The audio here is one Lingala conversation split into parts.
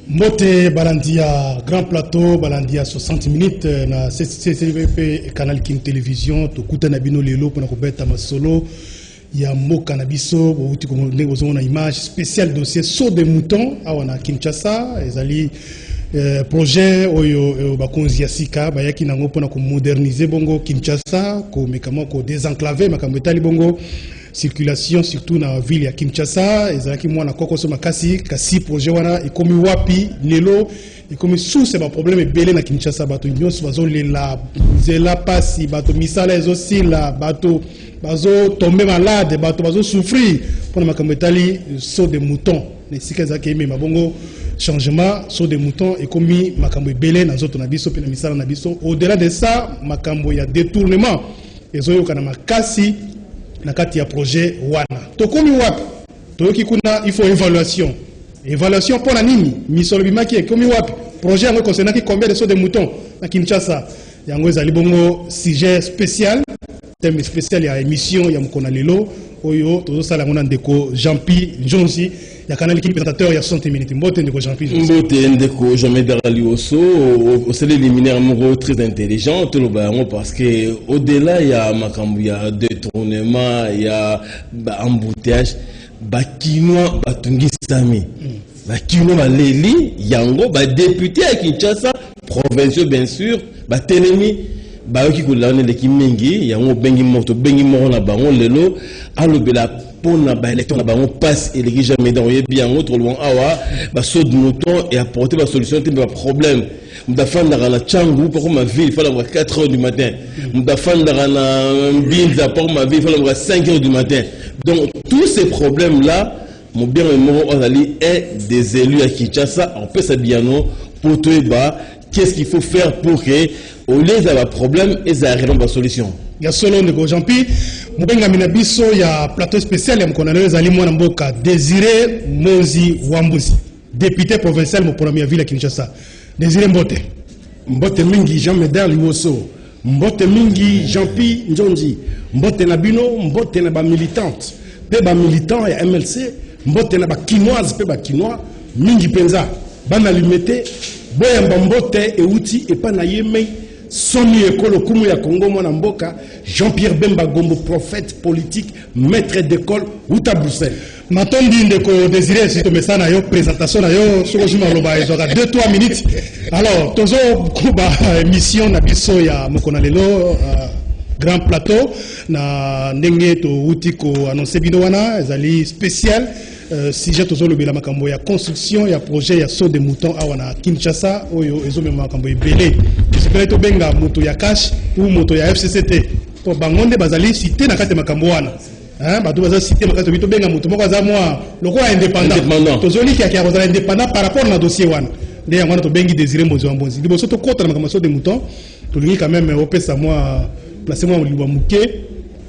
Mbote Balandia Grand Plateau, Balandia 60 minutes na CCVP Canal King Télévision, tokuta na bino lelo pona kobeta masolo ya mboka na biso bouti ko ndenge na image spécial dossier saut de mouton awana Kinshasa ezali projet oyo bakonzi ya sika bayaki nango pona ko moderniser bongo Kinshasa ko mekamo ko désenclaver makambo etali bongo circulation surtout na ville ya Kinshasa ezalaki mwana koko so makasi kasi projet wana ikomi wapi lelo ikomi source ba problème ebele na Kinshasa bato nyonso bazolela zela pasi bato misala ezosila bato bazo tomber malade bato bazo souffrir pona makambo etali saut de mouton na sika ezaki eme mabongo changement saut de mouton ikomi makambo ebele na zoto na biso pe na misala na biso au-delà de ça makambo ya détournement ezoyoka na makasi na kati ya projet wana tokomi wapi toyoki kuna il faut évaluation pour la nini misolo bimaki komi wapi projet yango concernant combien de sauts de moutons na Kinshasa yango ezali bongo sujet spécial thème spécial ya émission ya mukona lelo oyo tozosala ngona ndeko Jean-Pi Njonzi ya Canal King présentateur ya 60 minutes mbote ndeko Jean-Pi mbote ndeko jamais darali oso au seul liminaire mo très intelligent tout le baron parce que au-delà il y a makambu ya détournement il y a embouteillage bakinois batungisami bakinois baleli yango ba député à Kinshasa provinciaux bien sûr ba telemi bayoki kolane leki mingi yango bengi moto bengi moko na bango lelo alobela pona ba électeur na bango passe et les jamais dans yebi yango trop loin awa ba saut de mouton et apporter la solution à ba problème mudafanda na changu pour ma ville il faut avoir 4h du matin mudafanda na mbinza pour ma ville il faut avoir 5h du matin donc tous ces problèmes là mon bien moro ozali est des élus à Kinshasa on peut s'abiano pour toi ba qu'est-ce qu'il faut faire pour que au lieu d'avoir problème et ça résout la solution. Il y a solo de Jean-Pi mubenga minabiso ya plateau spécial ya mkonana ezali mwana mboka Désiré Mozi Wambuzi député provincial mo première ville à Kinshasa. Désiré Mbote mingi Jean Médard Liwoso mbote mingi Jean-Pi Njonzi mbote na bino mbote na ba militante pe ba militant ya MLC mbote na ba kinoise pe ba kinois mingi penza bana limete boyamba mbote euti epa na yemei somi ekolo kumu ya Congo mwana mboka Jean-Pierre Bemba Gombo prophète politique maître d'école uta Bruxelles matondi ndeko Désiré c'est message na yo présentation na yo soko juma loba ezoka 2-3 minutes alors tozo kuba émission na biso ya mokona lelo Grand Plateau na ndenge to uti ko annoncer bino wana ezali spécial sujet tozolobela makambo ya construction ya projet ya saut de mouton awana Kinshasa oyo ezomema makambo ebele espérer to benga moto ya cash ou moto ya FCCT to bangonde bazali cité na kati makambo wana bato bazali cité makati to benga moto moko za moi lokola indépendant tozoli ki ya kozala indépendant par rapport na dossier wana nde yango to bengi Désiré Mozi Wambuzi liboso to kota na makambo saut de mouton to lingi quand même opesa moi placer moi libo muke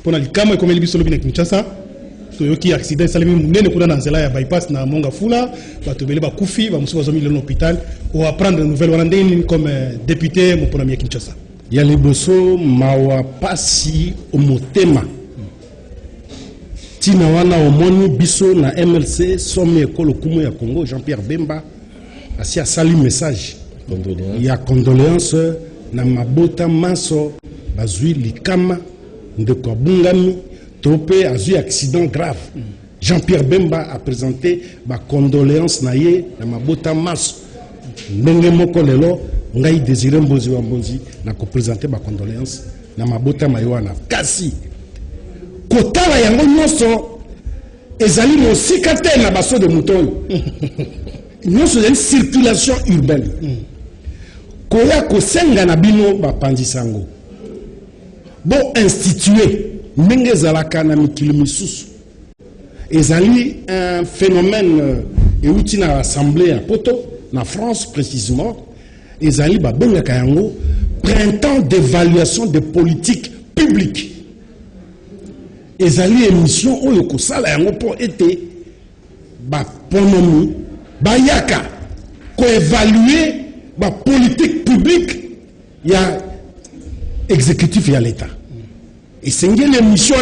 pona likamo ekomeli biso lobi na Kinshasa toyoki accident salimi munene kuna na nzela ya bypass na Monga Fula bato bele bakufi ba musuba zomi le hôpital ou apprendre de nouvelles wana ndeni comme député mo pona ya Kinshasa ya liboso mawa pasi omotema tina wana omoni biso na MLC somme ekolo kumu ya Congo Jean-Pierre Bemba asi asali message ya condoléance na mabota maso bazui likama ndeko abungami topé a eu accident grave. Jean-Pierre Bemba a présenté ma condoléance naie na mabota mas. Ndenge moko lelo ngai Désiré Mozi Wambuzi na ko présenter ma condoléance na mabota mayoana. Kasi kotala yango nyonso ezali mo sikate na baso de mouton. Nyonso une circulation urbaine. Koya ko senga na bino ba pandisango. Bon institué Minge zalaka na mikili misusu ezali un phénomène euti na assemblée à Poto na France précisément ezali ba bengaka yango printemps d'évaluation des politiques publiques ezali émission oyo ko sala yango pour été ba ponomi ba yaka ko évaluer ba politique publique ya exécutif ya l'état. Et c'est une émission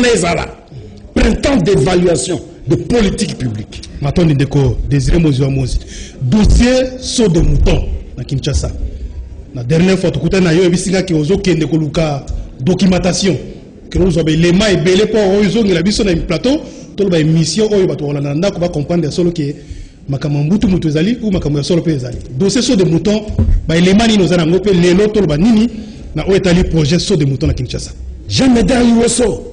printemps d'évaluation de politique publique. Maintenant, Ndeko, Désiré Mozi Mozi. Dossier saut de mouton na Kinshasa. La dernière fois, tu as eu un bisinga qui ozo kende koluka documentation. Que nous avons les mains et belé pour ozo ngi la biso na plateau. Tout le mission oyo bato Rolanda ko ba comprendre solo que makamambutu mutu ezali ou makamu solo pe ezali. Dossier saut de mouton, ba les mains ni nos ana ngope lelo to ba nini na o etali projet saut de mouton na Kinshasa. Jamais dans l'Iwoso.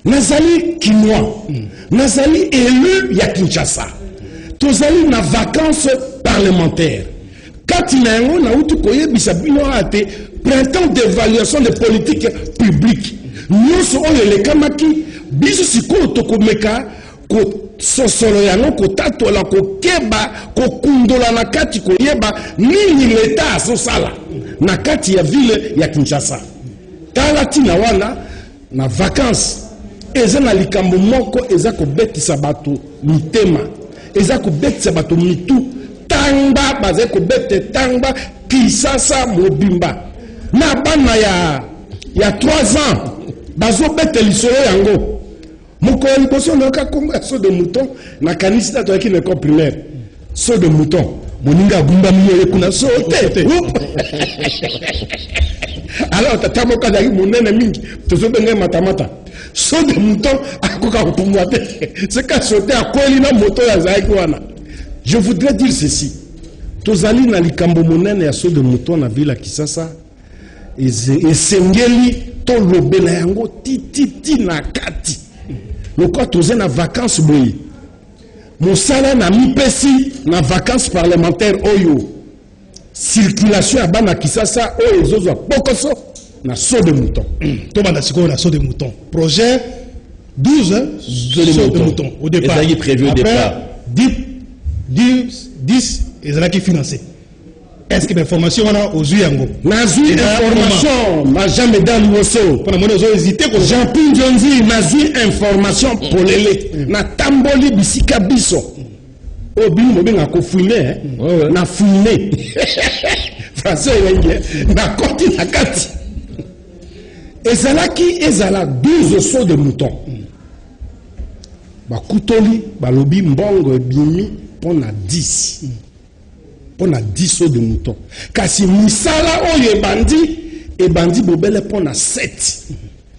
Nazali Kinois, Nazali élu ya Kinshasa. Tozali na vacances parlementaires. Quand il y a un printemps d'évaluation des politiques publiques, nous sommes les Kamaki, bisu siko tokomeka, ko sosolo yango ko tatola ko keba ko kundola na kati ko yeba nini l'État so sala na kati ya ville ya Kinshasa. Tala tina wana na vacances. Eza na likambo moko eza ko betisa bato mitema eza ko betisa bato mitu tangba baze ko bete tangba Kisasa mobimba na bana ya 3 ans bazo bete lisolo yango moko liboso na ka kongo ya saut de mouton na kanisa to ki l'école primaire saut de mouton moninga gumba miyo kuna saute alors tatamo ka dali monene mingi tozo benga matamata saut de mouton akoka kopumwa te c'est qu'à sauter à kolina moto ya zaiki wana. Je voudrais dire ceci. Tozali na likambo monene ya saut de mouton na ville ya Kisasa esengeli to lobela yango ti na kati. Lokwa toze na vacances boyi. Mosala na mipesi na vacances parlementaires oyo. Circulation ya bana Kisasa oyo ezozo pokoso na saut de mouton. Tomanda siko na saut de mouton. Projet 12 saut de mouton au départ. Et ça prévu au départ. 10 et ça qui financé. Est-ce que l'information on a aux yango? Nazi information, ma jamais dans l'osso. Pendant mon ozo hésité ko Jean-Pierre Jonzi nazi information polele na tamboli bisika biso. O bi mo benga ko fouiner na fouiner. Français yenge na koti na kati. Ezala 12 sauts de mouton. Ba kutoli ba lobi mbongo ebimi pona 10. Pona 10 sauts de mouton. Kasi misala oyo ebandi bobele pona 7.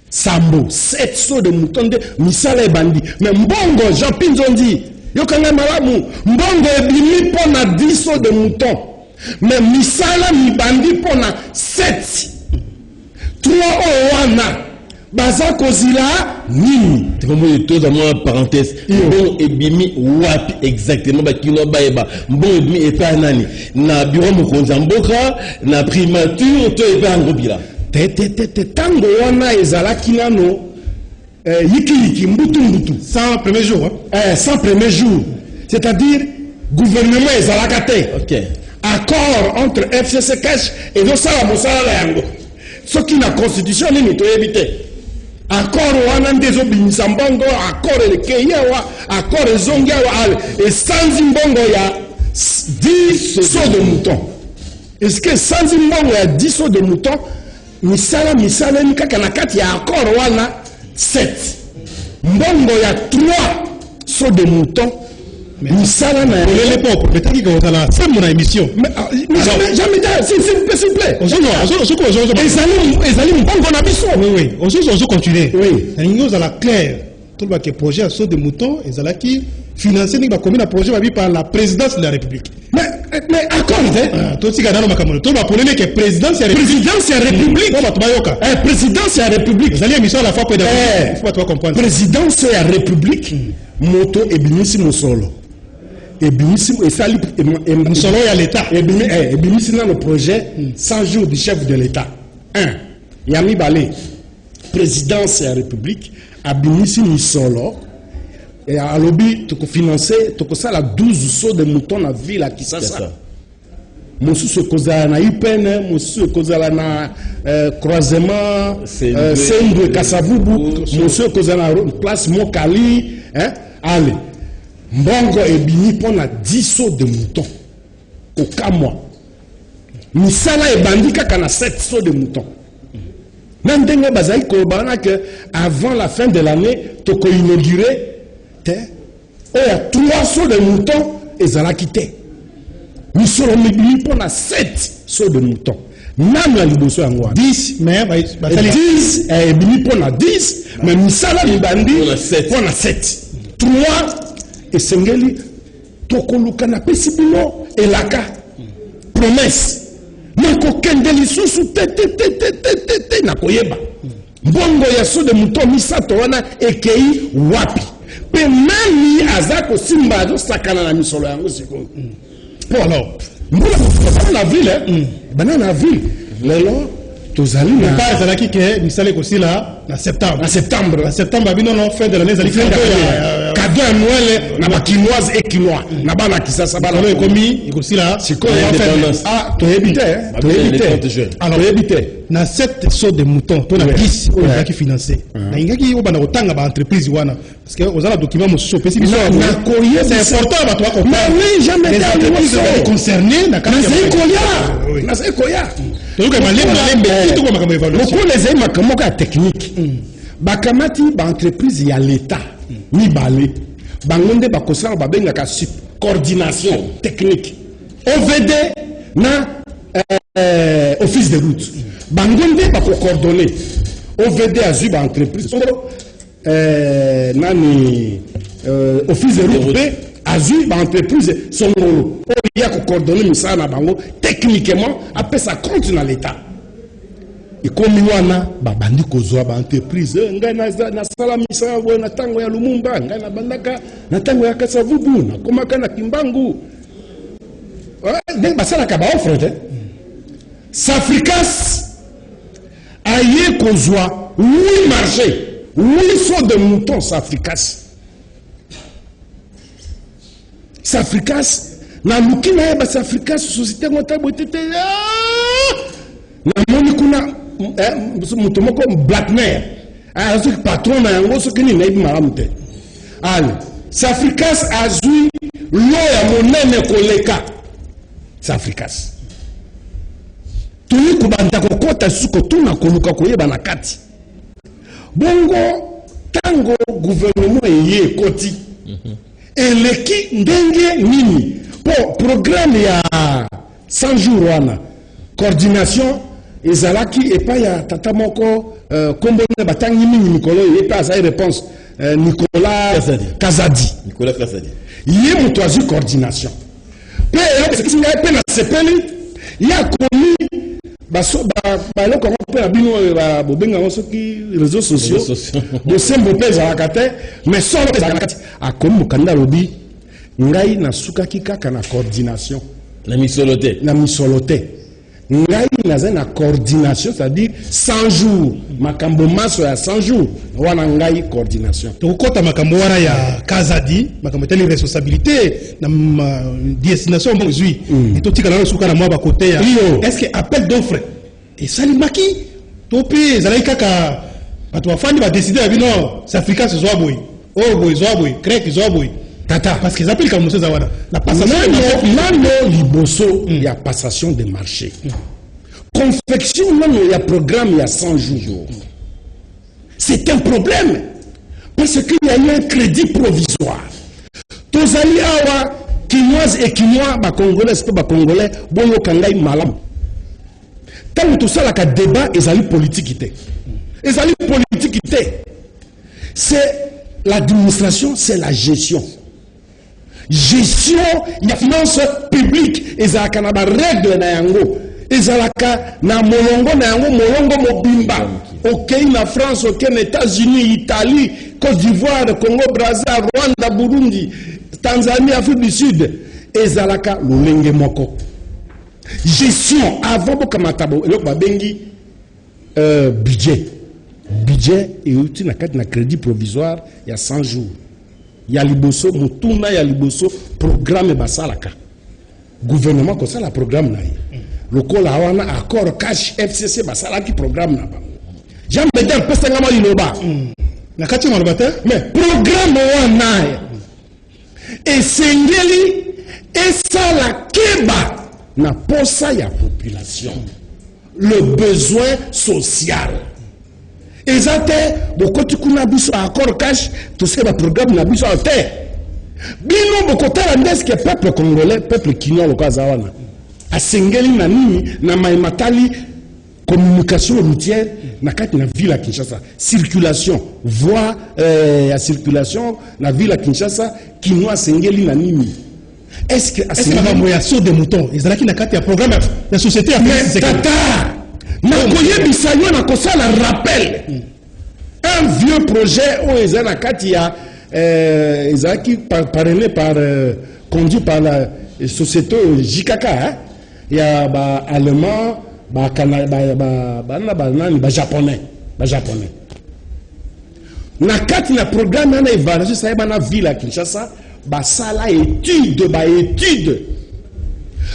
Sambo 7 sauts de mouton de misala ebandi. Mais mbongo Jean-Pierre Nzondi yokanga malamu mbongo ebimi pona 10 sauts de mouton. Mais misala mibandi pona 7. 3 owana baza kozila nini comme tout dans moi parenthèse bon ebimi wapi exactement ba kino ba eba bon ebimi epa nani na bureau mokonza mboka na primature to epa ngobila tango wana ezalaki nano yiki mbutu sans premier jour sans premier jour, c'est-à-dire gouvernement ezalaka te. OK, Accord entre FCC cash et do sala mosala yango ce qui na constitution nini to ebite accord wana ndezo binisa mbongo accord elekeyewa accord ezongewa et sans mbongo ya 10 sauts de mouton. Est-ce que sans mbongo ya 10 sauts de mouton misala ni kaka na kati ya accord wana 7 mbongo ya 3 sauts de mouton. Mais misala na les pauvres peut-être qu'il y a la c'est mon émission mais jamais s'il vous plaît ezali mbongo na biso oui on continuer oui nous à la claire tout le que projet à saut de mouton et ça qui financé ni ba commune projet par la présidence de la République mais accord tout si gadano makamolo tout ba polele que présidence ya République présidence ya République vous allez émission à la fois pour il faut pas comprendre présidence ya République moto ebimisi musolo ebimisi esali musolo ya l'état ebimisi na le projet 100 jours du chef de l'état 1 yami balé présidence ya République abimisi musolo et à lobby to financer to sala 12 sauts de mouton na ville à Kisasa mosusu kozala na IPN mosusu kozala na croisement Sendwe Kasavubu mosusu kozala na place Mokali allez mbongo ebini pona 10 sauts de mouton okamwa misala ebandi kaka na 7 sauts de mouton. Même ndenge bazali ko bana que avant la fin de l'année to ko inaugurer il y a 3 sauts de moutons et Zalaki te. Nous serons mis pour 7 sauts de moutons. Nam la liboso yango 10 mais 10 et bini pour 10 mais misala libandi pour 7 3 et sengeli tokoluka na pesibino elaka promesse nako kendeli susu te na koyeba mbongo ya so de muto misato wana ekei wapi pe nani azako simba zo sakana na misolo yango siko pour alors la ville banana ville lelo tozali na pas ezalaki ke misala ekosila na septembre bino non fin de l'année ezali cadeau ya Noël na bakinoise et kinois na bana kisasa bana ekomi ekosila sikoyo toyebi te alors toyebi te na 7 sauts de mouton to na 10 oyo ezalaki financé na ingaki obanda kotanga ba entreprise wana parce que ozala document mosusu opesi biso c'est important bato bakomprendre oui jamais les entreprises ezali concernées na na koya toyoka malembe toko makambo évaluation pour les aides makambo ya technique bakamati ba entreprise ya l'état mibale bangonde bakosala babengaka coordination technique OVD na office de route bangonde bako coordonner OVD azui ba entreprise nani office de route azui ba entreprise songolo il y a ko coordonner misala na bango techniquement après ça compte na l'état et comme wana babandi kozwa ba entreprise ngai na sala misala na tango ya Lumumba ngai na bandaka na tango ya Kasavubu na komaka na Kimbangu basala ka ba offre te Safricas aye kozwa 8 marchés 8 sauts de moutons Safricas na lukina ya Safricas société ngotabo tete na moni kuna mutu moko Blackmer azo patron na yango soki ni naibi malamu te ale Safricas azui lo ya monene koleka Safricas tuni kubanda kokota suko tuna koluka koyeba na kati bongo tango gouvernement eye koti eleki ndenge nini po programme ya 100 jours wana coordination ezalaki epa ya tata moko kombona batangi mingi mikolo epa sa réponse Nicolas Kazadi ye moto azui coordination pe singa pe na sepeli ya komi baso ba loko pe na bino ba bobenga soki réseaux sociaux bo sembo pesa akate mais solo pesa akate akomi mukanda lobi ngai na sukaki kaka na coordination na misolote ngai naza na coordination c'est-à-dire 100 jours makambo maso ya 100 jours wana ngai coordination tokota makambo wana ya Kazadi makambo teli responsabilité na destination bon zui et to tika na suka na mwa ba côté ya est-ce que appel d'offre et salimaki topé zalai kaka bato bafandi ba décider ya bino Safricas zo boy zo boy crec zo boy tata parce qu'ils appellent comme ça la passation de liboso il y a passation de marché confection même il y a programme il y a 100 jours c'est un problème parce qu'il y a eu un crédit provisoire tozali awa kinoise et kinois ba congolais c'est pas congolais bongo kangai malam tant tout ça la débat ezali politique c'est l'administration c'est la gestion ya finance publique ezalaka na ba règle na yango ezalaka na molongo na yango molongo mobimba okei na France okei na États-Unis Italie Côte d'Ivoire Congo Brazza Rwanda Burundi Tanzanie Afrique du Sud ezalaka lolenge moko gestion avant bokamatabo eloko babengi budget et outil na kati na crédit provisoire il y a 100 jours ya liboso mutuna ya liboso programme basalaka gouvernement ko sala programme na lokola wana accord cash FCC basalaki programme na ba jambe dem pesa ngama liloba na kati ya maloba te mais programme wana esengeli esala keba na posa ya population le besoin social ezate bokoti kuna biso accord cash to se ba programme na biso te Bino bokotala ndeske peuple congolais, peuple kinyo lokazawana. Asengeli na nini na maimatali communication routière na kati na ville à Kinshasa. Circulation, voie à circulation na ville à Kinshasa, kinyo asengeli na nini. Est-ce que la moyasson des moutons, ils ont qui na kati ya programme la société a fait tata. Na koye bisayo na kosala rappel. Un vieux projet où ils ont na kati ya qui parrainé par conduit par la société JKK, hein? Il y a ba allemand, ba japonais, na kati na programme na évaluation ça na ville à Kinshasa, ba sala étude.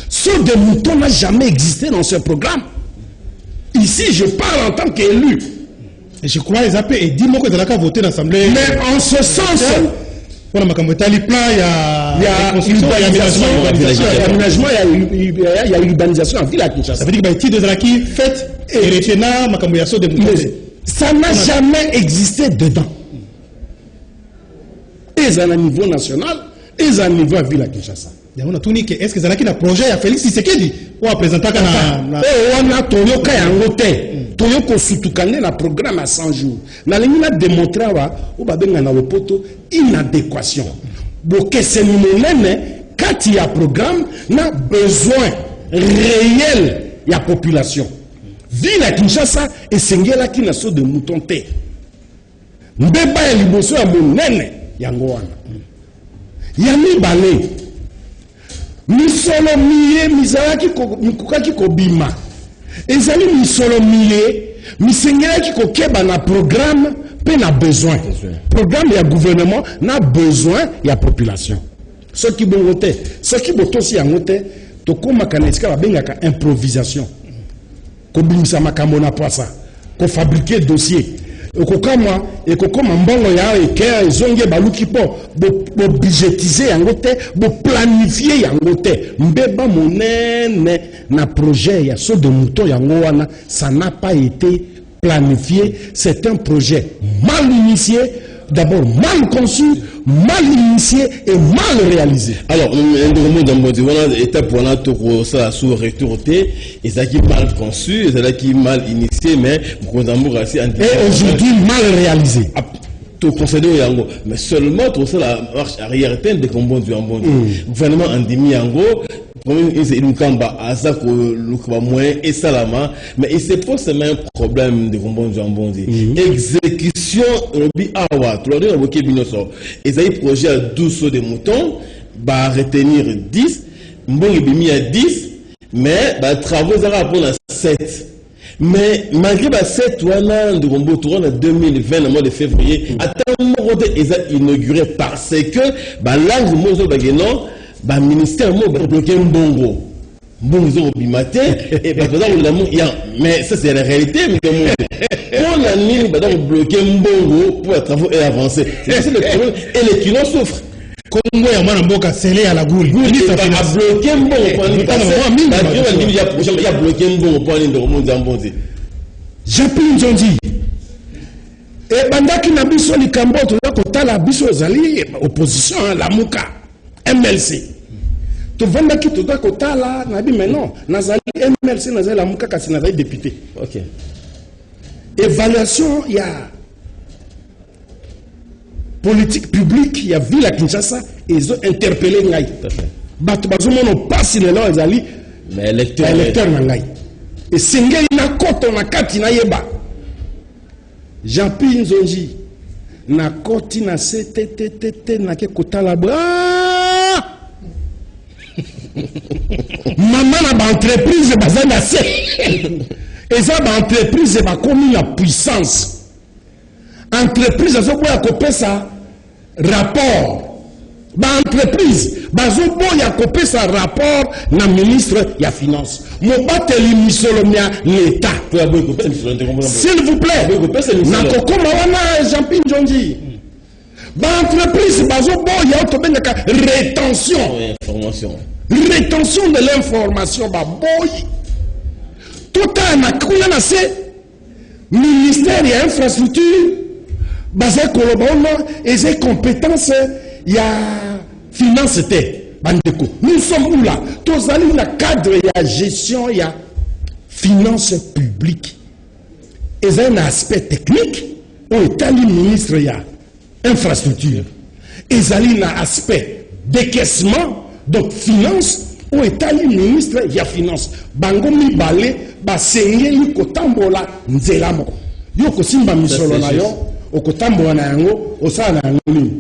Ce de mouton n'a jamais existé dans ce programme. Ici, je parle en tant qu'élu. Et je crois qu'ils appellent et dis-moi que de la voté dans l'Assemblée. Mais en ce sens, il y a aménagement, il y a urbanisation en ville à Kinshasa. Ça veut dire que les gens qui fait et ça n'a jamais existé dedans. Et à niveau national, et à niveau à ville à Kinshasa. Est-ce que les gens qui ont un projet à Félix Tshisekedi ou à présenter on a Toyoka Yangote. Toyoko Sutukane na programme à 100 jours. Na lingina démontrer ou babenga na lopoto inadéquation. Boke c'est nous-mêmes quand il y a programme na besoin réel ya population. Ville à Kinshasa et sengela ki na so de mouton te. Mbeba ya liboso ya monene yango wana. Ya mibale. Misolo miye mizalaki mikukaki kobima. Ezali misolo miye misengelaki kokeba na programme pe na besoin. Programme ya gouvernement na besoin ya population. Ce qui bongote, ce qui botosi yangote to koma kaneska babengaka improvisation. Ko bimisa makambo na pasa, ko fabriquer dossier. Ekokoma mbongo ya eke zonge baluki po bo budgetiser yangote, bo planifier yangote. Mbeba monene na projet ya so de mouton yango wana, ça n'a pas été planifié, c'est un projet mal initié, d'abord mal conçu, mal initié et mal réalisé. Alors, étape pour ça sous retourné, et ça qui mal conçu, et ça qui mal initié, mais et aujourd'hui mal réalisé. Mais seulement tout ça la marche arrière de combo du ambon. Gouvernement endémie en gros, comme il nous kamba azako lukba moins et salama, mais il se pose même un problème de combo du ambon. Exécution robi awa, tout le monde a évoqué binoso. Et ça y projet à 12 de moutons, bah retenir 10, mbongi bimi à 10, mais bah travaux ça va prendre à 7. Mais malgré cette wana de Gombo Touron en 2020, le mois de février, à tant de ils ont inauguré parce que langue mozo bageno, ministère mo bloqué mbongo. Mbongo bimate et mais ça c'est la réalité mais pour la ligne bloqué mbongo pour les travaux et avancer. C'est le problème et les kilos souffrent. Congo ya mwana mboka scellé à la goule. Il a bloqué mbongo il a bloqué mbongo pour aller dans le monde ambonzi. Jean-Pierre Nzondi. Et bandaki na biso likambo to kotala biso zali opposition la muka MLC. To vandaki to kotala na bi mais non nazali MLC nazali la muka kasi nazali député. OK. Évaluation il y a politique publique, il y a ville à Kinshasa, et ils ont interpellé Ngaï. Bato bazomono passe le là, ils allaient, mais électeur Ngaï. Et Sengeli na koto na kati na yeba. Jean-Pierre Nzonji, na koti na se te na ke kota la bra. Maman na ba entreprise bazana se. Et ça ba entreprise ba komi la puissance. Entreprise azo boya kopé ça rapport. Ba entreprise bazo boya kopé ça rapport na ministre ya finance. Mo bateli misolomia l'état. S'il vous plaît. Na kokoma wana Jean-Pierre Njonji. Ba entreprise bazo boya to benaka rétention de l'information ba boy. Tout un akuna na se ministère ya infrastructure basé Kolobono et ses compétences, il y a finance était bandeko. Nous sommes où là? Tous allés dans le cadre de la gestion, il y a finance publique. Et il y a un aspect technique, où est le ministre, il y a infrastructure. Et il y a un aspect décaissement, donc finance, où est le ministre, il y a finance. Bango mi balé, ba sengeli kotambola nzelamo. Yo kosimba misolo na yo, okotambola na yango, osala na yango.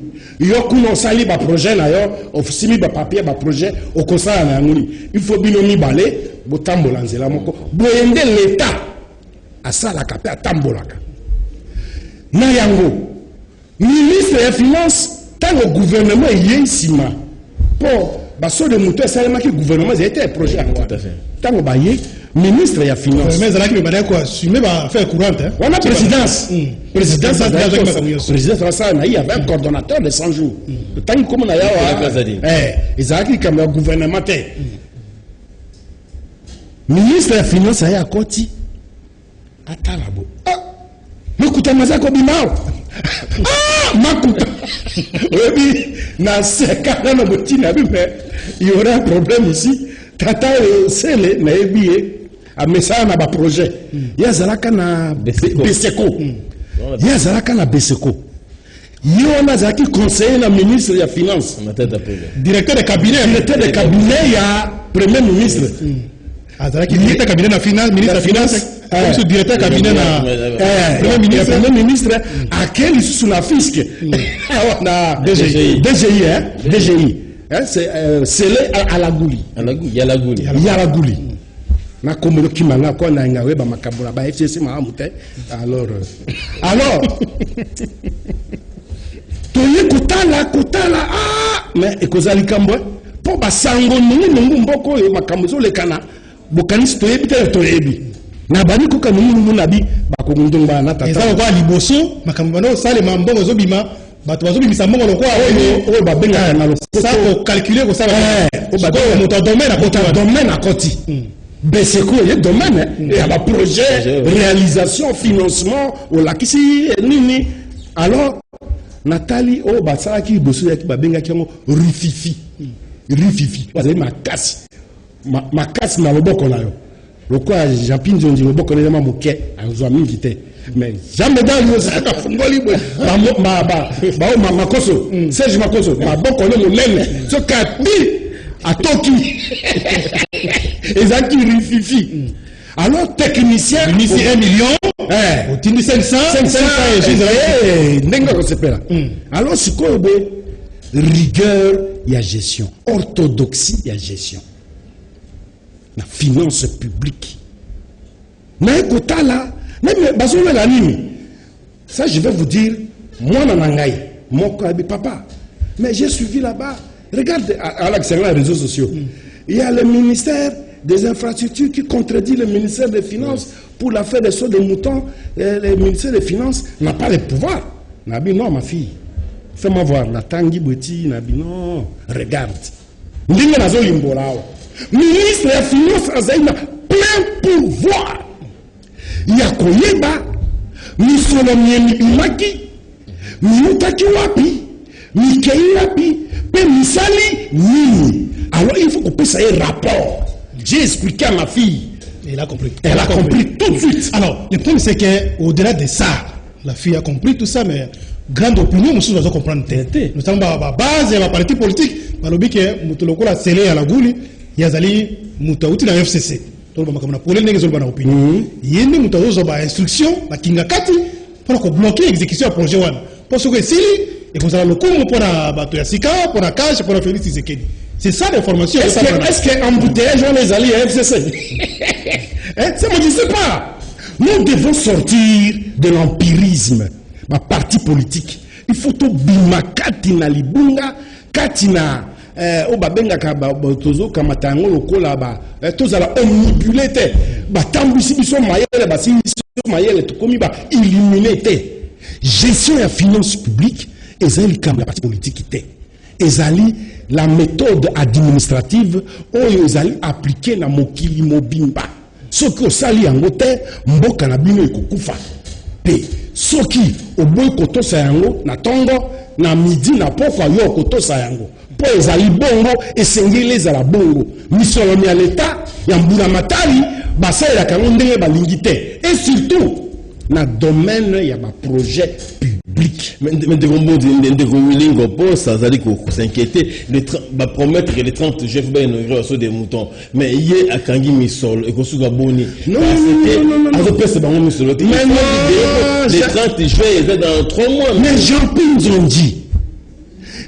Yo kuno sali ba projet na yo, ofisimi ba papier ba projet, okosala na yango. Il faut bino mi balé, botambola nzelamo ko. Boyende l'état asala kapé atambolaka. Na yango. Ministre des Finances, tant le gouvernement est ici, pour baso de moto salama que gouvernement a été un projet à tout à fait. Tant que ministre des Finances. Mais ça qui me paraît quoi, assumer va faire courante. On a présidence. Présidence ça il y avait un coordonnateur de 100 jours. Tant que comme on a ils ont comme le gouvernement ministre des Finances a à côté. Atalabo. Ah, makuta mazako bimao. Ah, makuta. Oui, na sekana na botina mais il y aura un problème ici. Tata sele na ebié a message na ba projet. Ya zalaka na Beseko. Ya zalaka na Beseko. Yo na zaki conseiller na ministre des Finances. Directeur de cabinet. Directeur de cabinet il y a premier ministre. Azalaki directeur de cabinet na finance, ministre des Finances. Comme directeur cabinet na premier ministre à quel sous la fisc na DGI c'est à la gouli na komolo kimanga ko na ngawe ba makabula ba FCC ma amute alors toye kotala mais ekozali kambo po basango nungu mboko yo makambo zo lekana bokanisi toyebi te toyebi na bani ko kamungu nabi bakongondonga na tata eza ko liboso makambo no sale mambongo zo bima bato bazo bimisa mbongo lokwa o ba benga na lo ça ko calculer ko ça o ba moto domaine à côté Beseko il domaine et à la projet réalisation financement o la kisi nini alors Nathalie o ba sala ki boso ya ki ba benga kiango rififi bazali makasi na loboko na yo. Pourquoi Jean-Pierre Nzonzi loboko na moke azwa mingi te. Mais jamais dans le saka fungoli makoso Serge Makoso maboko le monene so kati atoki ezaki rififi. Alors technicien ici 1 million au tindi 500 nenga ko sepela. Alors sikoyo rigueur et gestion, orthodoxie et gestion. La finance publique. Mais écoutez là, ça je vais vous dire, moi nanangaï, mon papa, mais j'ai suivi là-bas. Regarde à l'accès les réseaux sociaux. Il y a le ministère des infrastructures qui contredit le ministère des Finances pour l'affaire des sauts de moutons. Le ministère des Finances n'a pas le pouvoir. Nabi, non, ma fille. Fais-moi voir. La tangi boti, Nabi, non. Regarde. Ministre des Finances a plein pouvoir. Il y a Koyeba, Misolomiemi Imaki, Mutaki Wapi, Mikei Wapi, Misali Nini. Alors il faut qu'on puisse avoir un rapport. J'ai expliqué à ma fille. Elle a compris. Elle a compris tout de suite. Alors, le problème c'est qu'au-delà de ça, la fille a compris tout ça, mais grande opinion, nous devons comprendre. Nous avons la base et la partie politique. Malobi que Moutoloko la scellé à la gouli, Yazali Moutaouti la FCC. Donc, on a pour les nègres, on a opinion. Il y a une instruction, la Kingakati, pour bloquer l'exécution du projet. Parce que si, et qu'on a le coup pour la Batoyasika, pour la Cache, pour la Félix Tshisekedi. C'est ça l'information. Est-ce qu'un embouteillage, on les alliés à FCC? Ça me dit pas. Nous devons sortir de l'empirisme. Ma parti politique. Il faut tout bima katina libunga, katina obabenga tozo kamatango lokola ba tozala omnibulé te ba tambisi biso mayele ba biso mayele to komi ba illuminer te. Gestion ya finance publique ezali comme la parti politique te. Ezali la méthode administrative oyo ezali appliquer na mokili mobimba. Soki osali yango te mboka na bino ekokufa. Pe soki oboyi kotosa yango na tongo na midi na pokwa yo kotosa yango po ezali bongo esengeli ezala bongo misolomi ya leta ya mbula matari basalelaka yango ndenge balingi te et surtout na domaine ya baprojet public. Mais ça allait s'inquiéter, promettre que les 30 chefs vont inaugurer au des moutons. Mais hier à Kangi Misol et Kosuga Boni, les 30 juillet étaient dans 3 mois. Mais Jean-Pierre Zondi,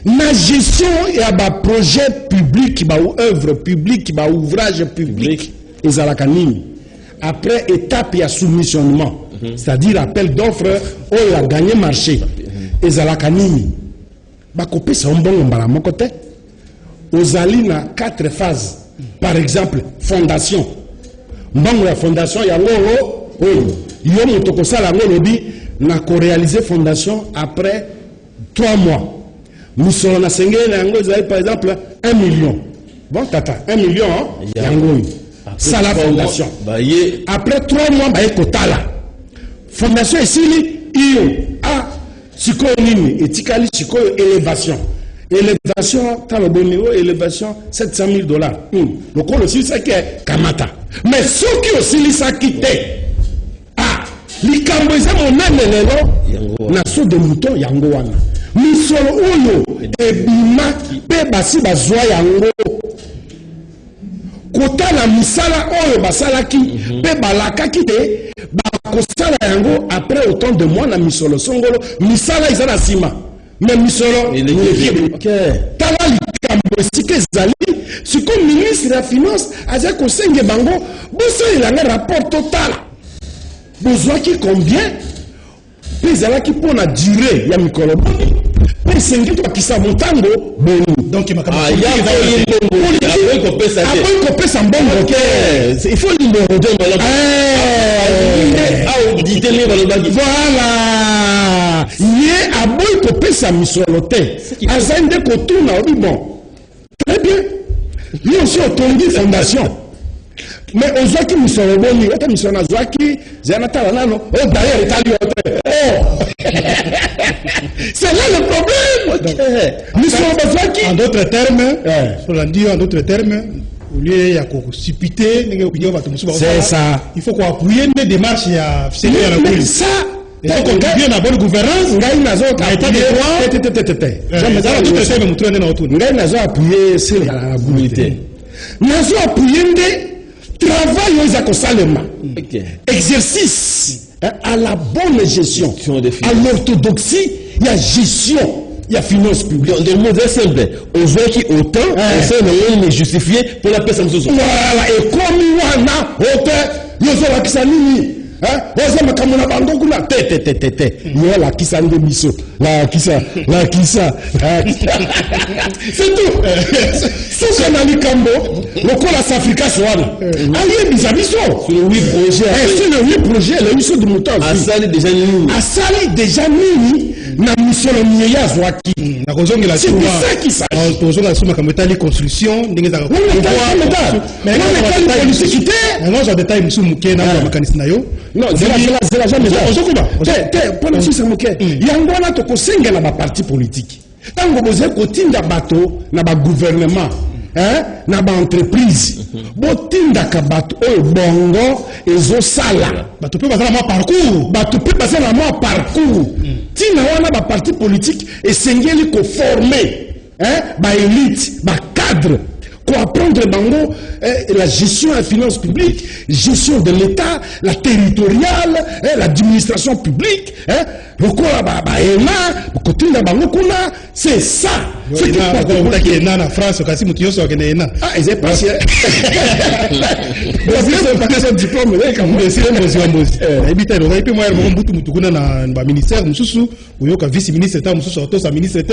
la gestion et à projet public, œuvre publique, ouvrage public, et à la canine. Après étape, il y a soumissionnement. C'est-à-dire appel d'offres, il a gagné marché. Et à la canine. Bakopé, c'est un bon côté. Aux alines, 4 phases. Par exemple, fondation. Bon, la fondation, il y a l'eau. Il y a un tokosal à l'eau, n'a réalisé fondation après 3 mois. Nous sommes à par exemple 1 million. Bon, tata, 1 million, hein? Ça la fondation. Après 3 mois, bah, kotala. Fondation ici, il a psychonime et tikali psycho élévation. Élévation, t'as le bon niveau, élévation, $700,000. Donc, on aussi, c'est que Kamata. Mais ceux qui aussi, ça quitté. Ah, les Kamboïsa, mon âme, na so de mouton, yango wana. Misolo uyo, ebima, pe basi bazwa yango. Kota la misala oyo basalaki, pe balaka kite, bakosala yango après autant de mois na misolo songolo, misala izana sima. Mais misolo, tala likambo sike zali, si comme ministre de la finance, aza kosenge bango, boso il a un rapport total. Besoin qui combien? Pezala qui pour la durée, ya mikolo boni. Pesengi to kisa motango boni. Donc il faut numéro 2 voilà. Yé aboy ko pesa misolote. Azende ko tuna obi bon. Très bien. Lui aussi otongi fondation. Mais aux autres qui nous sont bons, nous sommes c'est là le problème. Nous sommes en d'autres termes, en d'autres termes, au lieu de suppiter, c'est ça. Il faut qu'on appuie les démarches. Mais ça, il faut qu'on contribue à la bonne gouvernance. Travail aux Salema. Exercice à la bonne gestion, à l'orthodoxie, il y a gestion, il y a finance publique. De mots simples, on voit qui autant, on est justifié pour la personne. Voilà, et comme il y a autant, il y a la kisa de miso, la kisa. C'est tout. Sous son ami Kambo, le Cola Africa Swan. Allié Bisabiso. Sur le 8 projets. Sur le 8 projets, le 8 de mouton. Asali déjà Nini. Asali déjà Nini. Na mission le Mieya Zwaki. C'est ça qui s'agit. Toujours la somme comme état de construction. Mais non, j'ai détaillé monsieur Mouké na mécanisme na yo. Non, c'est la jamais ça. Pour le système Mouké. Yangona to kosenga na ba parti politique. Tango boze kotinda bato na ba gouvernement. Na ba entreprise. Botinda ka bato oyo bongo ezo sala. Bato pe basala mo parcours. Bato pe basala mo parcours. Tina wana ba parti politique esengeli ko former ba élite, ba cadre. Pour apprendre bango la gestion de la finance publique, gestion de l'État, la territoriale, l'administration publique, le quoi c'est ça. Ce qui est en France, quand c'est Moutio sur Guénéna. Ah, ils sont passés. Ils ont passé son diplôme. Ministère, vice-ministre, ministre, tout ça. Mais ministère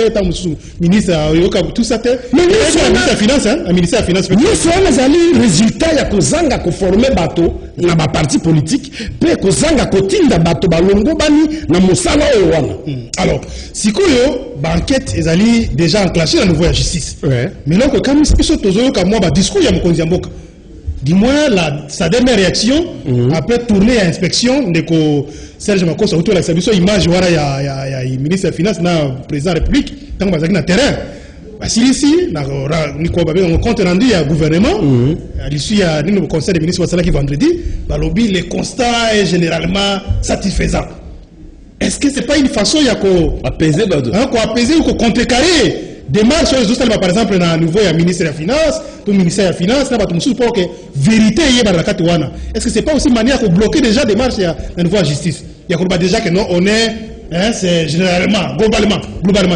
des Finances. Nous sommes allés résultat il y a kozanga ko former bateau na ba parti politique pe kozanga ko tinda bateau balongo bani na mosala oyo wana. Alors sikoyo ba enquête ezali déjà enclenché na niveau ya justice. Mais donc quand biso tozoyoka moi ba discours ya mokonzi ya mboka du moins sa dernière réaction après tourner à inspection de Serge Makossa autour de la image il y a ministre des Finances na président de la République tant que na terrain si ici on compte rendu au gouvernement à l'issue du conseil des ministres qui vendredi lobby le constat est généralement satisfaisant. Est-ce que c'est pas une façon apaiser ou contrecarrer démarche par exemple dans nouveau ministère des Finances, tout ministère des Finances, pour que vérité est-ce que c'est pas aussi une manière de bloquer déjà des marches à nouveau à justice? Il y a déjà que non, on est, c'est généralement, globalement,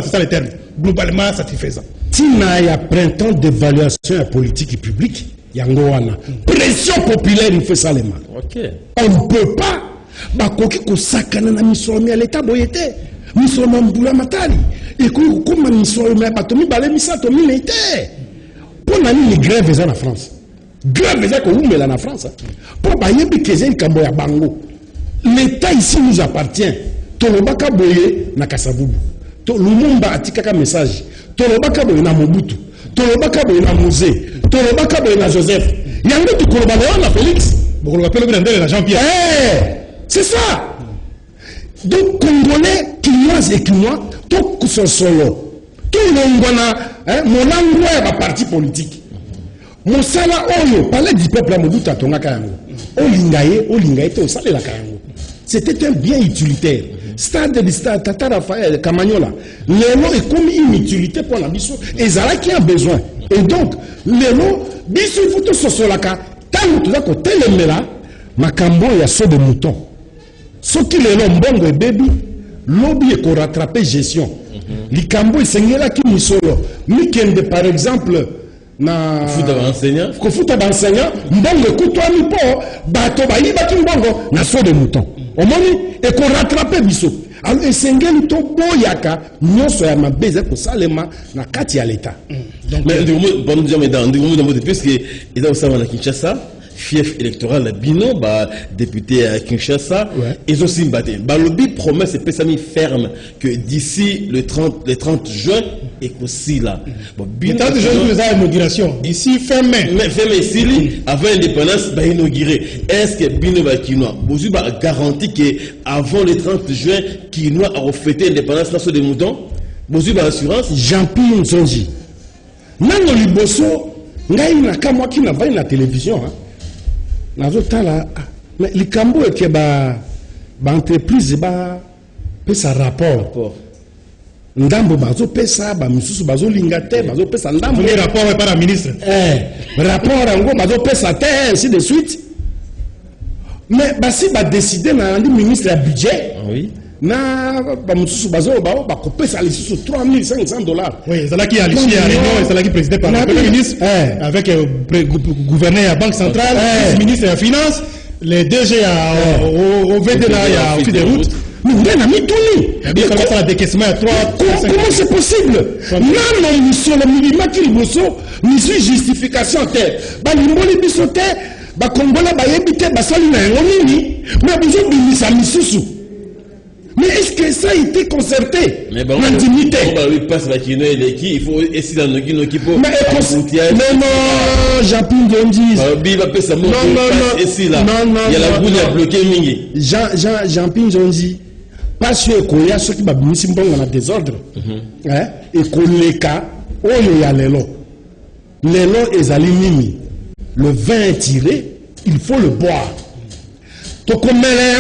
c'est ça le terme, globalement satisfaisant. Tina y a printemps d'évaluation à politique publique, yangoana. Pression populaire, il fait ça les mains. On ne peut pas, bakoki ko sakana na misomi à l'état boyete, misomi mbula matali. Et comme misomi batomi balé misato minete. Pour nani ni grève en France. Grève ko umela na France. Pour bayebi kezen kambo ya bango. L'état ici nous appartient. Tolobaka boye na Kasavubu. Lumumba atikaka message. Tolobaka boye na Mobutu. Tolobaka boye na Mosé. Tolobaka boye na Joseph. Yango tu kolobaka na Félix. Beaucoup appelle le na Jean-Pierre. C'est ça. Donc Congolais, Kinois et Kinois, tout son solo. Tout le monde mon langue est parti politique. Mon sala oyo parler du peuple à Mobutu atonga kango. Olingaye to sala la kango. C'était un bien utilitaire. Stade de stade Tata Raphaël Kamagnola. L'élo est comme une utilité pour la biso. Et Zala qui a besoin. Et donc, l'élo, biso il faut tout ce solaka. Tant que tu as côté le mela, makambo ya so de mouton. Ce qui l'élo mbongo et baby, lobby est qu'on rattraper gestion. Likambo et sengela qui misolo. Mikende par exemple, na kofuta ba enseignant mbongo kutwa mi po bato ba yiba ki mbongo na so de mouton. Omoni et qu'on rattrape biso. Alors esengeli to boyaka nyoso ya mabeze ko salema na kati ya l'état. Mais bon dire mais dans parce que il a aussi à Kinshasa fief électoral Bino député à Kinshasa ils aussi batté lobby promet c'est pesami ferme que d'ici le 30 juin et aussi là Bino déjà inauguration d'ici fin mai ici avant l'indépendance inaugurer est-ce que Bino va Kinois vous garantit que avant le 30 juin Kinois a refêté l'indépendance là sur des moutons vous assurance Jean-Pierre Nzonzi nango liboso ngai na kamwa ki na vai na télévision nazotala mais likambo ke ba entreprise ba pesa rapport ndambo bazo pesa ba misusu bazo lingate bazo pesa ndambo le rapport par la ministre rapport ngo bazo pesa te ainsi de suite mais basi ba décider na ndi ministre du budget na ba misusu bazo ba ko pesa les sous $3,500 oui ça là qui a l'issue à réunion et ça là qui présidé par le premier ministre avec gouverneur à banque centrale ministre des finances les DG au VD là il y a aussi des routes mais on a mis tout il commence à la décaissement à 3 comment c'est possible non mission le minima qui liboso mission justification te ba limboli bisote ba kongola ba yebite ba sali na ngoni mais besoin de misusu. Mais est-ce que ça a été concerté? Mais bon, l'intimité. Il passe la Kino et l'équipe, il faut essayer dans nos qui peut. Mais non, Jean-Pierre Nzonzi. Non, il y a la boule à bloquer Mingi. Jean-Pierre Nzonzi. Parce que il y a ceux qui va venir dans le désordre. Et qu'on les cas, oh, il y a les lots. Les lots, ils alignent. Le vin est tiré, il faut le boire. Donc, on met les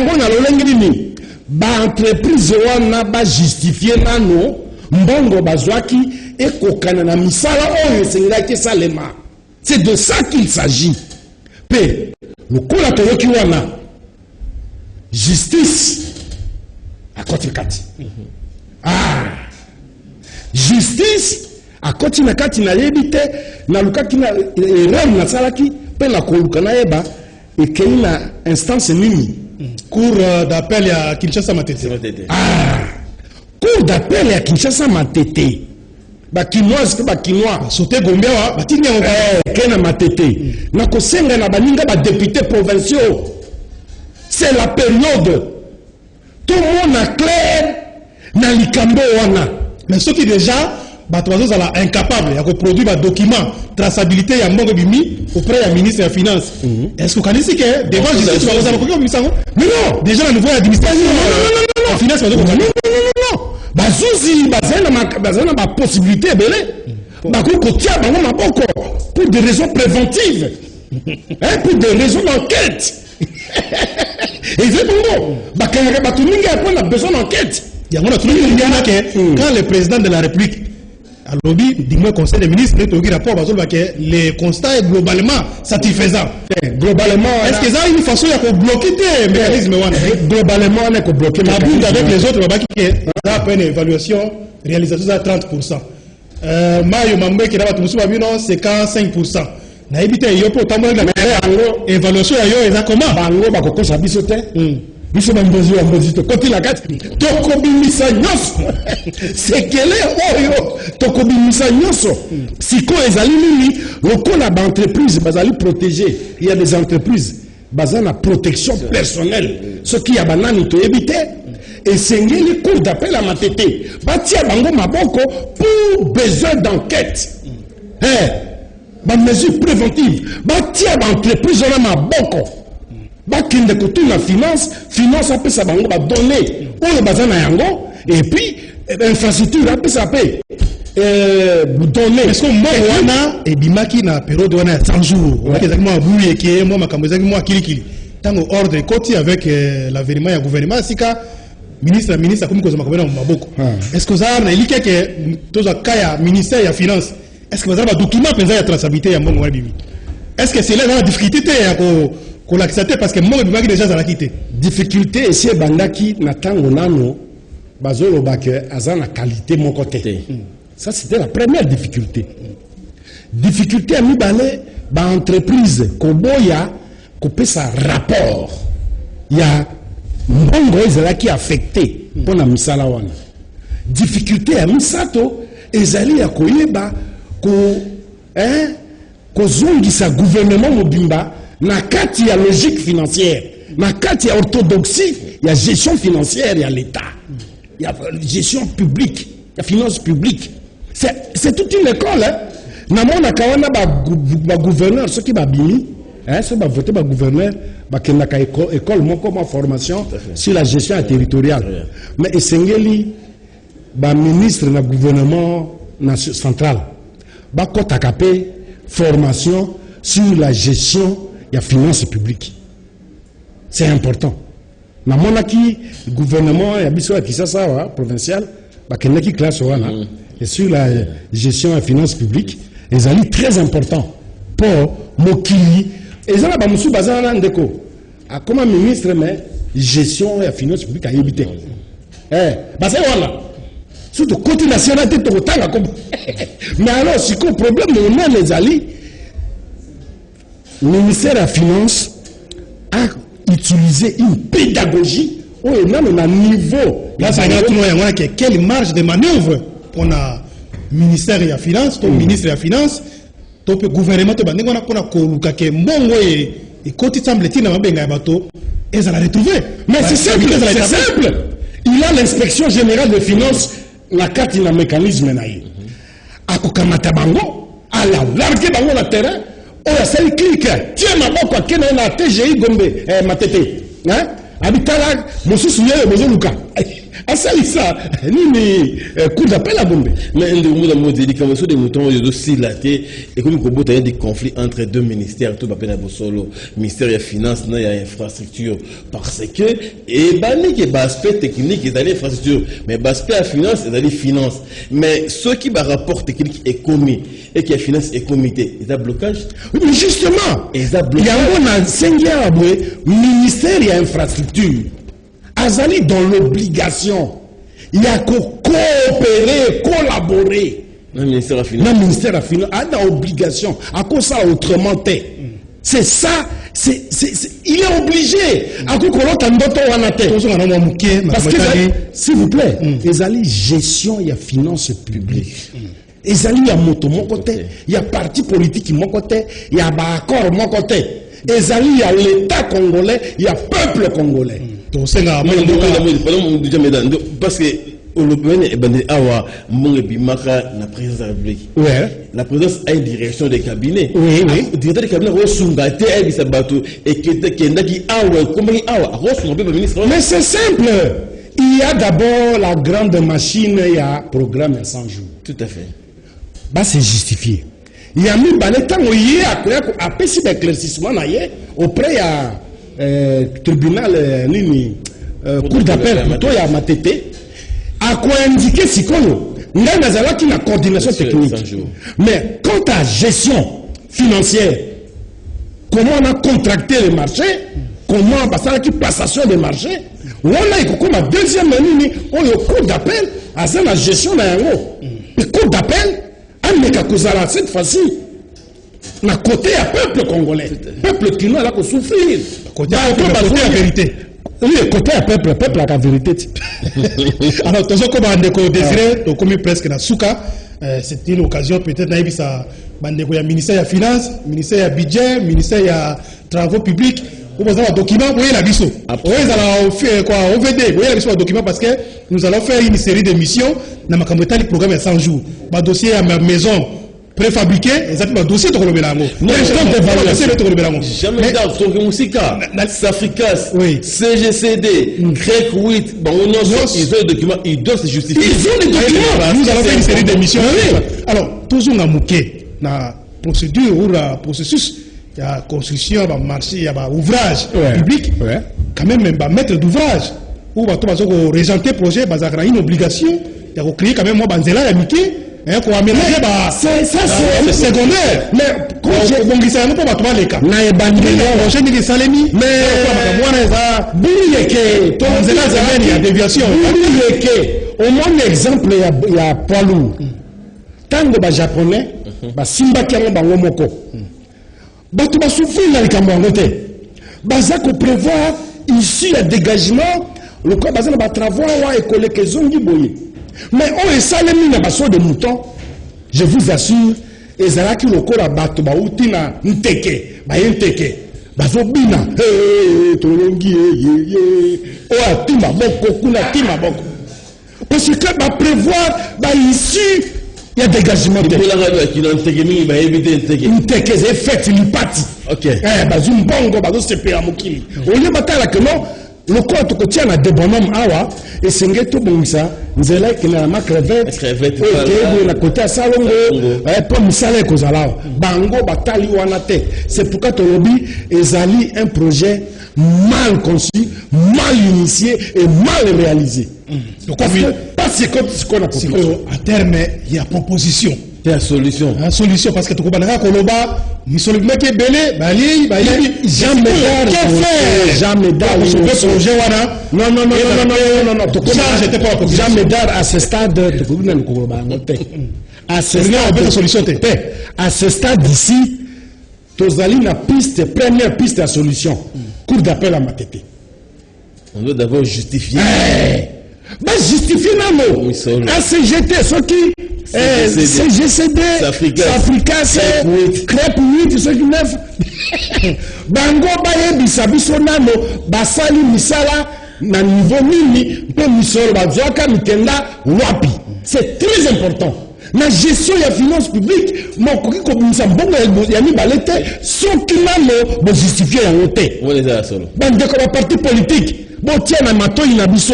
ba entreprise wana ba justifier nano mbongo bazwaki ekokana na misala oyo sengaki salema. C'est de ça qu'il s'agit. Pe lokola toyoki wana justice à côté kati justice à côté na kati na yebite na lukaki na erreur na salaki pe na koluka na yeba ekei na instance nini cour d'appel à Kinshasa Matete. Cour d'appel à Kinshasa Matete. Bakinoise que bakinois. Sauté Gombe wa batini kena Matete. Na kosenga na baninga ba députés provinciaux. C'est la période. Tout le monde a clair na likambo wana. Mais ce qui déjà bato zala incapable ya produire des documents traçabilité ya mbongo bimi auprès du ministre des finances. Est-ce que vous connaissez que devant justice tu vas vous avoir non, déjà au niveau de l'administration non finance non bazuzi bazana ba possibilité belé bako kotia bango maboko pour des raisons préventives pour des raisons d'enquête. Et c'est bon bakanga batu mingi a besoin d'enquête. Quand le président de la République a lobby, dis-moi conseil des ministres, le rapport le constat est globalement satisfaisant. Globalement, est-ce que ça a une façon de bloquer les mécanismes? Globalement, on est bloqué. Mais avec les autres, on a une évaluation, réalisation à 30%. Mayo Mambe qui a c'est 45%. Na évité yo pour tambour la évaluation yo eza comment bango bakoko sabisote biso bambozi ambozito koti la carte tokobimisa nyonso sekele oyo tokobimisa nyonso siko ezali nini lokola ba entreprise bazali protéger. Il y a des entreprises bazana protection personnelle ce qui a banani to éviter et sengeli cour d'appel à matete batia bango maboko pour besoin d'enquête. Ba mesure préventive batia ba entreprise na maboko bakinde kutuna finance apesa bango ba donner oyo bazana yango et puis infrastructure apesa pe donner est-ce que moi wana et bimaki na période wana 100 jours on ezaki moi bouye ke moi makambo ezaki moi kilikili tango ordre koti avec l'avènement ya gouvernement sika ministre comme ko makambo na maboko est-ce que ça na ilike ke toza kaya ministère ya finance. Est-ce que vous avez un document pour la traçabilité de mon bibi? Est-ce que c'est là la difficulté qu'on l'accepte parce que mon bibi déjà la quitté? Difficulté c'est bandaki natango nano bazolo bake azana qualité mon côté. Ça c'était la première difficulté. Difficulté à mibale ba entreprise koboya kopé sa rapport. Il y a mbongo ezala qui affecté pour na misala wana. Difficulté à misato ezali ya koyeba kozongisa gouvernement mobimba na kati ya logique financière na kati ya orthodoxie ya gestion financière ya l'état ya gestion publique ya finance publique c'est toute une école na mona kawana ba gouverneur ceux qui ba bimi ceux ba voter ba gouverneur ba kenaka école moko ma formation sur la gestion territoriale mais esengeli ba ministre na gouvernement central bakota kapé formation sur la gestion des finances publiques. C'est important. Na monaki gouvernement ya biso ya Kisasa provincial bakenaki classe wana et sur la gestion des finances publiques ezali très important pour mokili ezala ba musu bazana ndeko comme ministre mais gestion des finances publiques a évité basa wana surtout côté national te tokotanga comme mais alors si le problème on a les alliés le ministère de la finance a utilisé une pédagogie où on a un niveau là ça a quelle marge de manœuvre on a ministère de la finance ton ministre de la finance ton gouvernement te bandé on a koluka ke mbongo et côté semble-t-il na mabenga ya bato et ça l'a retrouvé mais c'est simple il a l'inspection générale des finances la carte na mécanisme na ye akokamata bango ala larguer bango na terrain oya sali clique tiens maboko akena na TGI Gombe matete hein habitala mosusu yeye bozoluka asali ça nini coup d'appel à Gombe mais ndimo da modeli comme ça des moutons de silaté et comme ko bota des conflits entre deux ministères tout bapena bosolo ministère des finances na ya infrastructure parce que et bani que aspect technique et d'aller infrastructure mais aspect à finance et d'aller finance mais ce qui va rapport technique est commis et qui est finance et comité il y a blocage oui mais justement il y a blocage il y a un seigneur ministère et infrastructure azali dans l'obligation il y a qu'à coopérer collaborer le ministère de la finance a une obligation à quoi ça autrement c'est ça il est obligé à quoi parce que s'il vous plaît les alliés gestion il y a finance publique les alliés à moto mon côté il y a parti politique mon côté il y a accord mon côté les alliés il y a l'état congolais il y a peuple congolais parce que la présidence de la République. Ouais. La présidence a une direction de cabinet. Oui, oui. Le directeur de cabinet Mais c'est simple. Il y a d'abord la grande machine, il y a programme à 100 jours. Tout à fait. Bah, c'est justifié. Il y a mis le temps où il y a après si d'éclaircissement auprès du tribunal, cour d'appel, plutôt il y a Matete, à quoi indiquer si il y a une coordination technique. Mais quant à gestion financière, comment on a contracté les marchés, comment on a passé la passation des marchés, on a comme la deuxième ligne, on a le cours d'appel, à la gestion de le cours d'appel, cette fois-ci, na côté à peuple congolais, peuple qui n'a pas souffrir. Côté à la vérité. Oui, côté à peuple à la vérité. Alors, toujours comme on désiré, on commis presque dans Souka. C'était une occasion peut-être d'ailleurs ça, il ministère des Finances, ministère du Budget, ministère des Travaux Publics. Vous avez un document, vous voyez la biso. Vous allez faire quoi? OVD, vous voyez la biso, un document parce que nous allons faire une série de missions dans ma campagne programme à 100 jours. Ma dossier à ma maison préfabriqué, exactement, dossier de Colombélango. Jamais d'art, Musika, Safricas, CGCD, Grec 8, ils ont des documents, ils doivent se justifier. Ils ont des documents. Nous allons faire une série de missions. Alors, toujours dans la procédure ou le processus, il y a construction, il y a marché, il y a ouvrage public, quand même, maître d'ouvrage, ou régenter projet, il y a une obligation, il y a créé quand même moi, Banzela, il y a Mickey. Pour aménager, ça c'est secondaire. Mais quand je dis ça, pas toi les cas. Na ebandeli, je dis ça les mi. Mais bouilleke, ton zela il y a déviation. Bouilleke, au moins exemple il y a poids lourd. Tango ba japonais, ba simba kiamo bango moko. Ba tu ba souffrir na likambo ngote. Ba za ko prévoir ici le dégagement, le quoi bazana ba travaux wa école que zongi boye. Mais on est salé na baso de mouton. Je vous assure, ezalaki lokola bato ba utina nteke, ba yenteke. Bazo bina, tolongi o atima boko kuna tima boko. Parce que ba prévoir ba ici il y a dégagement de la radio qui n'enteke mingi ba éviter nteke. Nteke c'est fait l'ipati. OK. Bazo mbongo bazo sepera mokili. On y batala que non. Le compte que tient à des bonhommes awa et c'est que tout bon ça nous est là qui n'a pas crevette et la côté à salongo pour me saler cause là bango batali wanate c'est pourquoi ton lobby ezali un projet mal conçu, mal initié et mal réalisé. Donc pas c'est comme ce qu'on a proposé. À terme il y a proposition. Il y a solution. Une solution parce que tu comprends que Koloba, nous sommes les qui belé, jamais d'art. Jamais d'art à ce stade. À ce stade d'ici, Tozali na piste, première piste à solution. Cour d'appel à Matete. On doit d'abord justifier. Bah justifier non. ACGT, ceux qui CGCD, Africa, Crêpe 8, ceux qui 9. Bango baye bisabiso nano, basali misala na niveau mini, pe misolo bazwaka mitenda wapi. C'est très important. La gestion de la finance publique, mon coquille comme ça, bon, il y a mis balete, sans qu'il n'a pas justifié la montée. On est à solo. Bande comme un parti politique, bon, tiens, un maton, il a biso.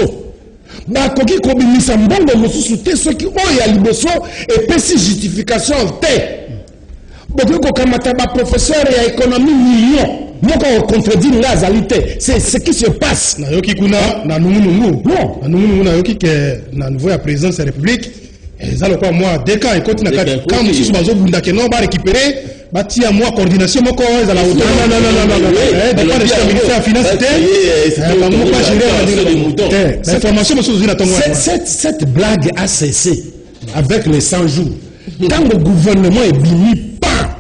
Bah, coquille comme il s'en bon, bon, sous-souté, ceux qui ont y a liboso, et puis si justification, t'es. Bon, comme un professeur et économie million. Moi, quand on contredit la réalité, c'est ce qui se passe. Na yoki kuna, na nungu. Non. Na nungu, na yoki que, na nouveau la présidence de la République. Ça le quoi moi dès quand il continue quand nous sommes au bout non va récupérer bâti à moi coordination mon corps à la hauteur non pas de ministère des finances cette formation cette blague a cessé avec les 100 jours quand le gouvernement est béni pas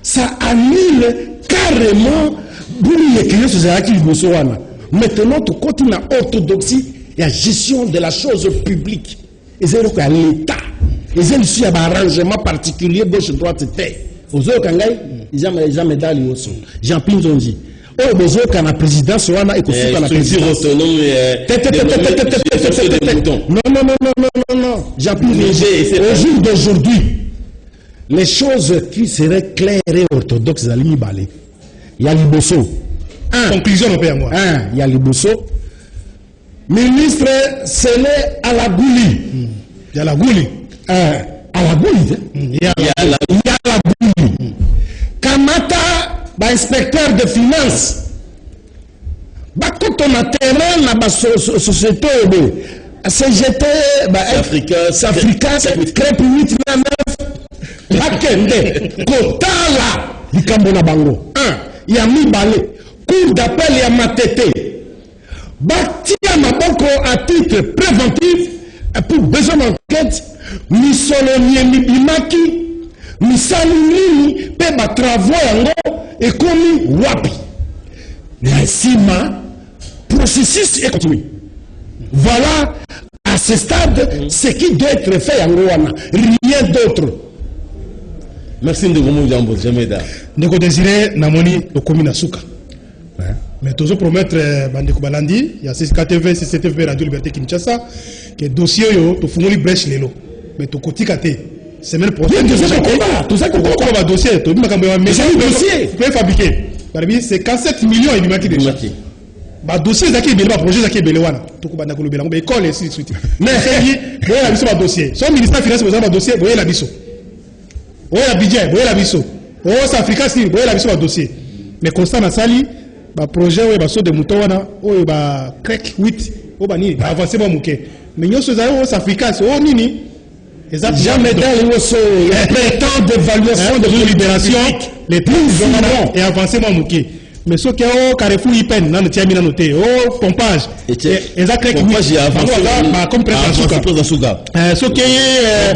ça annule carrément maintenant tout continue à orthodoxie et à gestion de la chose publique. Et c'est à l'État. Et c'est ici un arrangement particulier gauche-droite. Aux autres, jamais d'aller au son. Jean Pinzonji. oyo bozoyoka na présidence wana ekofuta na présidence. Non. Au jour d'aujourd'hui, les choses qui seraient claires et orthodoxes à l'Imibale, il y a Liboso. Conclusion, mon père, moi. Il y a Liboso. Ministre Sélé Alagouli. Il y a la Gouli. Alagouli. Il y a la Gouli. Kamata, inspecteur de finances. Bakoto na terrain na ba société CGT Africa crêpe 899 bakende kotala likambo na bango ya mibale cour d'appel ya Matete batia maboko à titre préventif pour besoin d'enquête misolo mibimaki misali nini pe ba travaux yango ekomi wapi na sima processus est continu. Voilà à ce stade ce qui doit être fait à Rwanda, rien d'autre. Merci de vous Jambo Jameda. Ndeko Désiré Namoni Okomi Nasuka. Mais toujours promettre Bandeko Balandi, il y a CCTV, CCTV Radio Liberté Kinshasa que dossier yo to fungoli brèche lelo. Mais to kotika te. Semaine prochaine tout ça qu'on dossier, to makambo ya mais dossier peut fabriquer. C'est 47 millions et du maki déjà. Ba dossier zaki belé ba projet zaki belé wana to ko banda ko lobela ngombe école et suite mais c'est boye la biso ba dossier son ministère finance besoin ba dossier boye la biso boye la budget boye la biso o Africa si boye la biso ba dossier mais constat na sali ba projet o ba so de mouton wana o ba crack 8 o ba ni avancer ba muke mais nyoso za o Africa o nini jamais dans les temps d'évaluation de libération les plus et avancer ba muke. Mais ce qui est au Carrefour Ipen, dans le Tiamina noté, au pompage, et ça crée pompage j'ai avancé comme président Souga. Ce qui est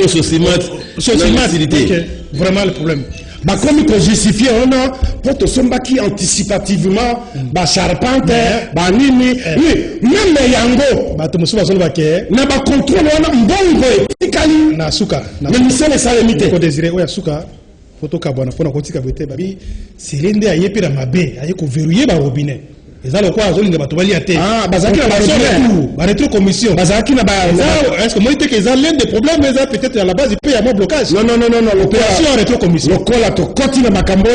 vraiment le problème. Bah comme il peut justifier on a pour te somba qui anticipativement bah charpente bah nini oui même yango bah te musuba solo baké na ba contrôle on a mbongo etikali na suka na misele ça limité ko désirer oya suka photo kabwana pona kotika bete babi selende ayepe na mabe ayeko verrouiller ba robinet ezalo kwa azolinga bato bali ate bazaki na ba rétro commission bazaki na ba est-ce que moi était que ça l'un des problèmes mais ça peut-être à la base il peut y avoir blocage non l'opération rétro commission le kola to continue makambo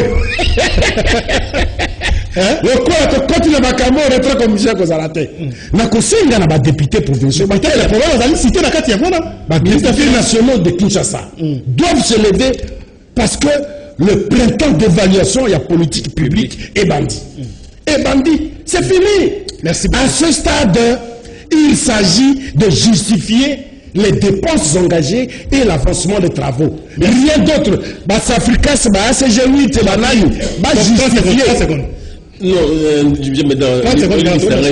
le kola to continue makambo rétro commission ko zalate na kosenga na ba député provinciaux ba tel problème azali cité na kati ya wana ba ministres nationaux de Kinshasa doivent se lever parce que le printemps d'évaluation il y a politique publique et bandit. Et bandit, c'est fini. Merci. À ce stade, il s'agit de justifier les dépenses engagées et l'avancement des travaux. Rien d'autre. Africa, c'est ACG8, c'est justifier. Non, je me donne.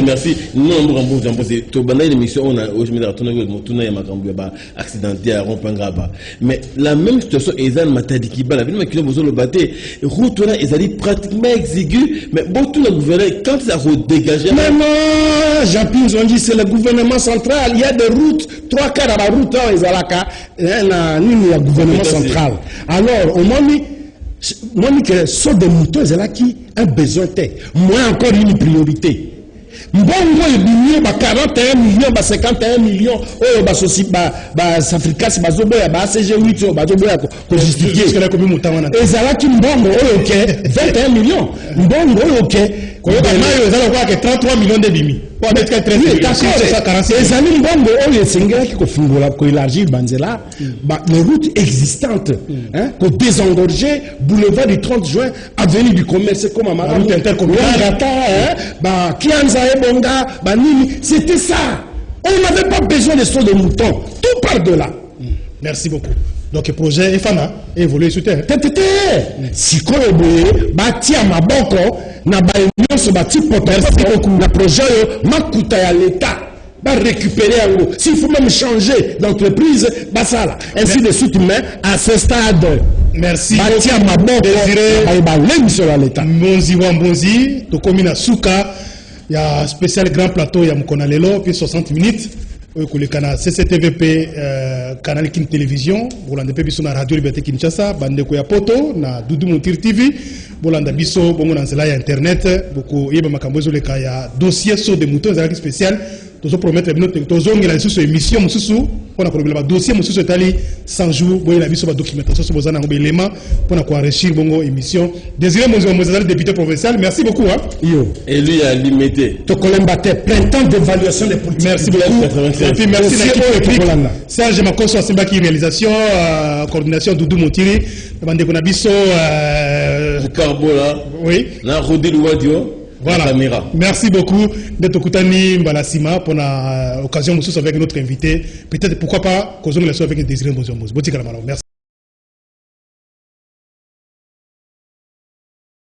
Merci. Non, bon, c'est tout banal l'émission. On a aujourd'hui tourné à Macambou, accidenté à Rompangaba. Mais la même situation est dans Matadikiba. La ville de Makino Bozo le batté. Route là, ils allaient pratiquement exigus. Mais bon, tout le gouvernement, quand ça a dégagé. Mais non, Jean-Pierre, on dit c'est le gouvernement central. Il y a des routes, 3 quarts à la route, ils allaient le gouvernement central. Alors, au moment moi, que sont des moutons, c'est là qui a besoin de moi encore une priorité. Mbongo ebimio ba 41 millions, ba 51 millions, oh ba soci ba Africa se bazo boya ba CG8 bazo boya ko justifier. Parce que la commune mutana. Ezala ki mbongo oh OK, 21 millions. Mbongo oh OK. Ko ba mayo ezala kwa ke 33 millions de bimi. Pour mettre 13 millions, ça 45. Ezali mbongo oh yesengela ki ko fungola ko élargir banzela ba les routes existantes hein, ko désengorger boulevard du 30 juin avenue du commerce comme à route intercommunale ba Kianza Bonga, Banini, c'était ça. On n'avait pas besoin de sauts de moutons. Tout part de là. Merci beaucoup. Donc le projet EFANA est évolué sur terre. Si on a bâti à ma banque, na ba nyonso bâti beaucoup. Le projet makuta ya l'État va récupérer en gros. S'il faut même changer d'entreprise, bah ça là. Ainsi de suite, mais à ce stade. Merci. Bâti à ma banque, Désiré. l'État. Monzi Wambozi, to komina Souka. Il y a un spécial grand plateau, il y a Mukona Lelo, puis 60 minutes. le canal CCTVP canal Kin Télévision bolanda pe biso na Radio Liberté Kinshasa bandeko ya poto na Dudu Montiri TV bolanda biso bongo na nzela ya internet boko yeba makambo ezoleka ya dossier so de moutons ezalaki spécial tozo promettre bino tozongela lisusu émission mosusu pona kolobela ba dossier mosusu etali 100 jours boyela biso ba documentation so bozana ngo élément pona ko enrichir bongo émission Désiré Mozali député provincial merci beaucoup hein yo et lui a limité to kolembate printemps d'évaluation des politiques merci beaucoup et puis merci à l'équipe Serge Makoso Asimbaki réalisation coordination Doudou Montiri bandeko na biso Carbola oui na Rodil Wadio. Voilà. Merci beaucoup d'être Koutani Mbalasima pour l'occasion avec notre invité. Peut-être pourquoi pas, causons la avec Désiré Mozomos. Merci.